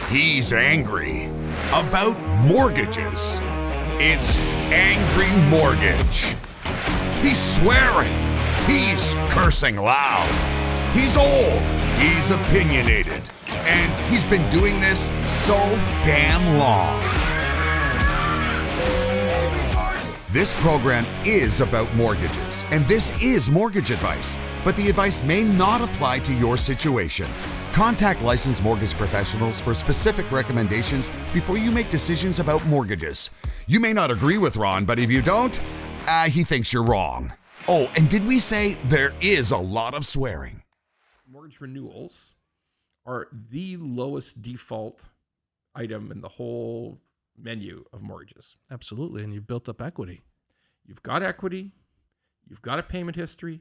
He's angry about mortgages. It's Angry Mortgage. He's swearing. He's cursing loud. He's old. He's opinionated. And he's been doing this so damn long. This program is about mortgages, and this is mortgage advice, but the advice may not apply to your situation. Contact licensed mortgage professionals for specific recommendations before you make decisions about mortgages. You may not agree with Ron, but if you don't, he thinks you're wrong. Oh, and did we say there is a lot of swearing? Mortgage renewals are the lowest default item in the whole menu of mortgages. Absolutely, and you've built up equity. You've got equity. You've got a payment history.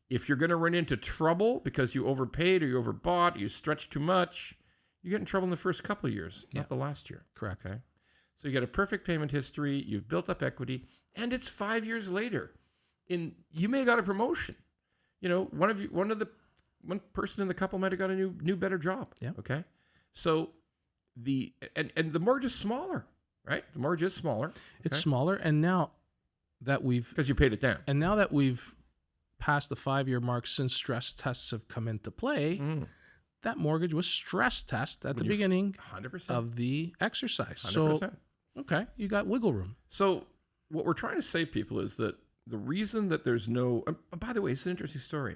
If you're going to run into trouble because you overpaid or you overbought, you stretched too much, you get in trouble in the first couple of years, not the last year. Correct. Okay. So you got a perfect payment history. You've built up equity, and it's 5 years later. You may have got a promotion. You know, one person in the couple might have got a new better job. Yeah. Okay. So the mortgage is smaller, right? The mortgage is smaller. It's smaller, and now that because you paid it down, and now that we've passed the 5-year mark since stress tests have come into play, that mortgage was stress test at the beginning 100%. of the exercise. 100%. So, okay, you got wiggle room. So what we're trying to say, people, is that the reason that there's no, by the way, it's an interesting story.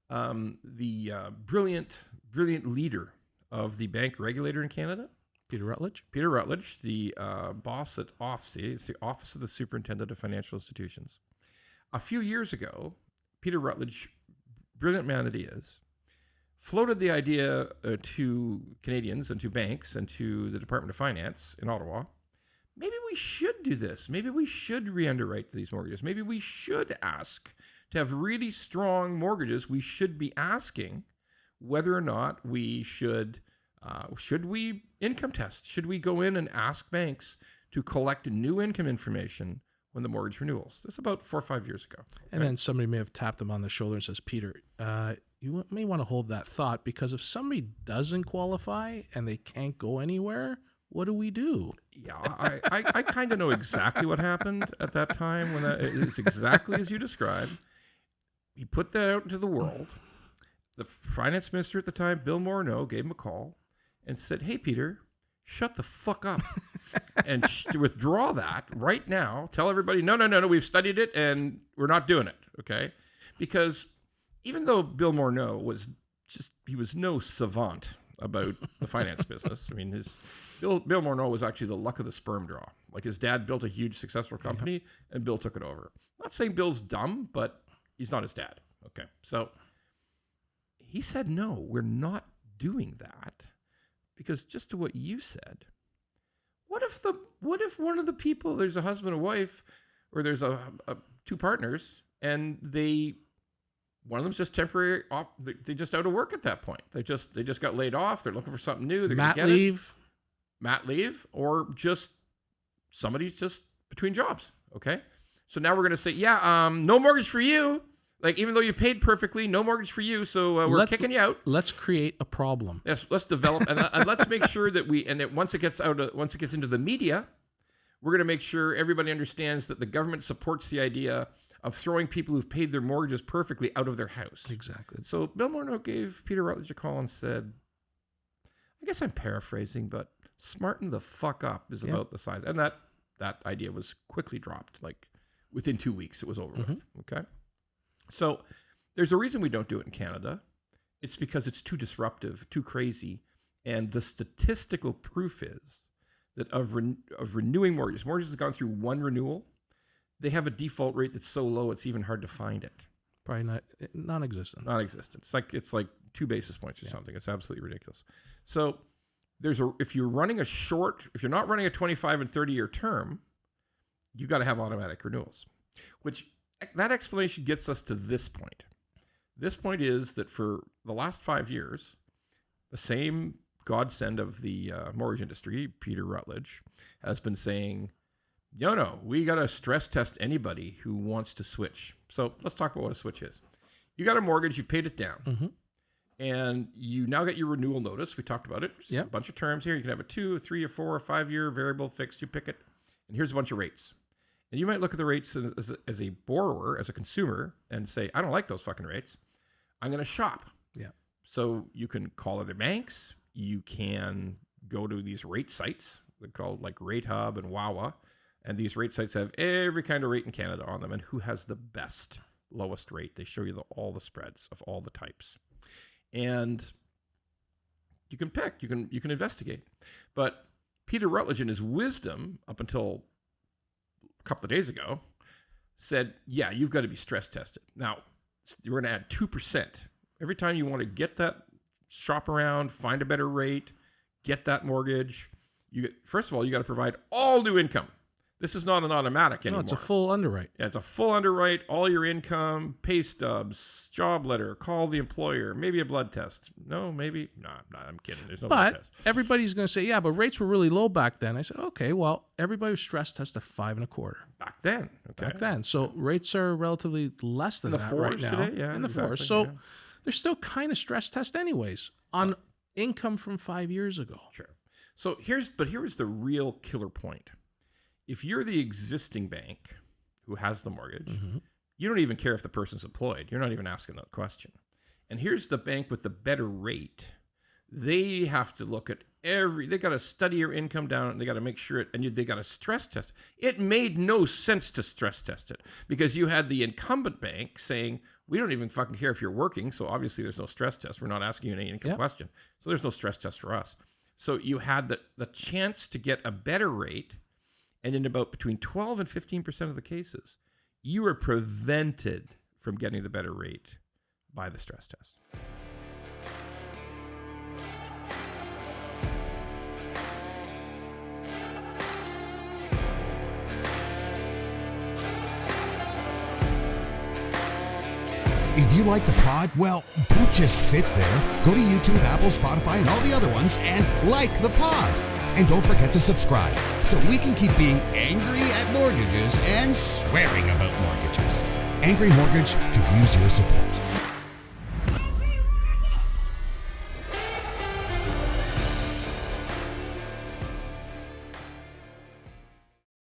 The brilliant leader of the bank regulator in Canada, Peter Rutledge, the boss at OFSI, it's the Office of the Superintendent of Financial Institutions. A few years ago, Peter Rutledge, brilliant man that he is, floated the idea to Canadians and to banks and to the Department of Finance in Ottawa. Maybe we should do this. Maybe we should re-underwrite these mortgages. Maybe we should ask to have really strong mortgages. We should be asking whether or not we should we income test? Should we go in and ask banks to collect new income information when the mortgage renewals? This is about 4 or 5 years ago. And then somebody may have tapped him on the shoulder and says, Peter, you may want to hold that thought, because if somebody doesn't qualify and they can't go anywhere, what do we do? Yeah, I kind of know exactly what happened at that time when that is exactly as you described. He put that out into the world. The finance minister at the time, Bill Morneau, gave him a call and said, hey, Peter, shut the fuck up and withdraw that right now. Tell everybody, no, we've studied it and we're not doing it, okay? Because even though Bill Morneau was no savant about the finance business. I mean, Bill Morneau was actually the luck of the sperm draw. Like, his dad built a huge successful company and Bill took it over. Not saying Bill's dumb, but he's not his dad. Okay. So he said, no, we're not doing that, because just to what you said, what if one of the people, there's a husband and wife, or there's two partners, and one of them's just temporary off, they just out of work at that point. They just got laid off. They're looking for something new. They're Mat leave, or just somebody's just between jobs. Okay. So now we're going to say, no mortgage for you. Like, even though you paid perfectly, no mortgage for you. So we're kicking you out. Let's create a problem. Yes. Let's develop and let's make sure that once it gets into the media, we're going to make sure everybody understands that the government supports the idea of throwing people who've paid their mortgages perfectly out of their house. Exactly. So Bill Morneau gave Peter Rutledge a call and said, I guess I'm paraphrasing, but smarten the fuck up is about the size. And that idea was quickly dropped. Like, within 2 weeks, it was over with. Okay. So there's a reason we don't do it in Canada. It's because it's too disruptive, too crazy. And the statistical proof is that of renewing mortgages have gone through one renewal. They have a default rate that's so low, it's even hard to find it. Probably non-existent. Non-existent. It's like 2 basis points or something. It's absolutely ridiculous. So if you're not running a 25 and 30-year term, you got to have automatic renewals, which that explanation gets us to this point. This point is that for the last 5 years, the same godsend of the mortgage industry, Peter Rutledge, has been saying, no, we got to stress test anybody who wants to switch. So let's talk about what a switch is. You got a mortgage, you paid it down. And you now get your renewal notice. We talked about it. Yep. A bunch of terms here. You can have a 2, 3, or 4, or 5 year variable fixed. You pick it. And here's a bunch of rates. And you might look at the rates as a borrower, as a consumer, and say, I don't like those fucking rates. I'm going to shop. Yeah. So you can call other banks. You can go to these rate sites. They're called like Rate Hub and Wawa. And these rate sites have every kind of rate in Canada on them. And who has the best, lowest rate? They show you all the spreads of all the types. And you can pick, you can investigate. But Peter Rutledge, in his wisdom, up until a couple of days ago, said, yeah, you've got to be stress tested. Now, you're going to add 2%. Every time you want to get that, shop around, find a better rate, get that mortgage, first of all, you got to provide all new income. This is not an automatic anymore. No, it's a full underwrite. Yeah, it's a full underwrite, all your income, pay stubs, job letter, call the employer, maybe a blood test. No, maybe. No, I'm kidding. There's no blood test. But everybody's going to say, yeah, but rates were really low back then. I said, okay, well, everybody was stress tested 5.25. Back then. Okay. Back then. So rates are relatively less than that right now. Today? Yeah, in the exactly, fours. So yeah. they're still kind of stress test anyways on income from 5 years ago. Sure. So here's the real killer point. If you're the existing bank who has the mortgage, you don't even care if the person's employed. You're not even asking that question. And here's the bank with the better rate. They have to look at they got to study your income down, and they got to make sure they got to stress test. It made no sense to stress test it because you had the incumbent bank saying, we don't even fucking care if you're working. So obviously there's no stress test. We're not asking you any income question. So there's no stress test for us. So you had the chance to get a better rate. And in about between 12 and 15% of the cases, you were prevented from getting the better rate by the stress test. If you like the pod, well, don't just sit there. Go to YouTube, Apple, Spotify, and all the other ones and like the pod. And don't forget to subscribe so we can keep being angry at mortgages and swearing about mortgages. Angry Mortgage could use your support.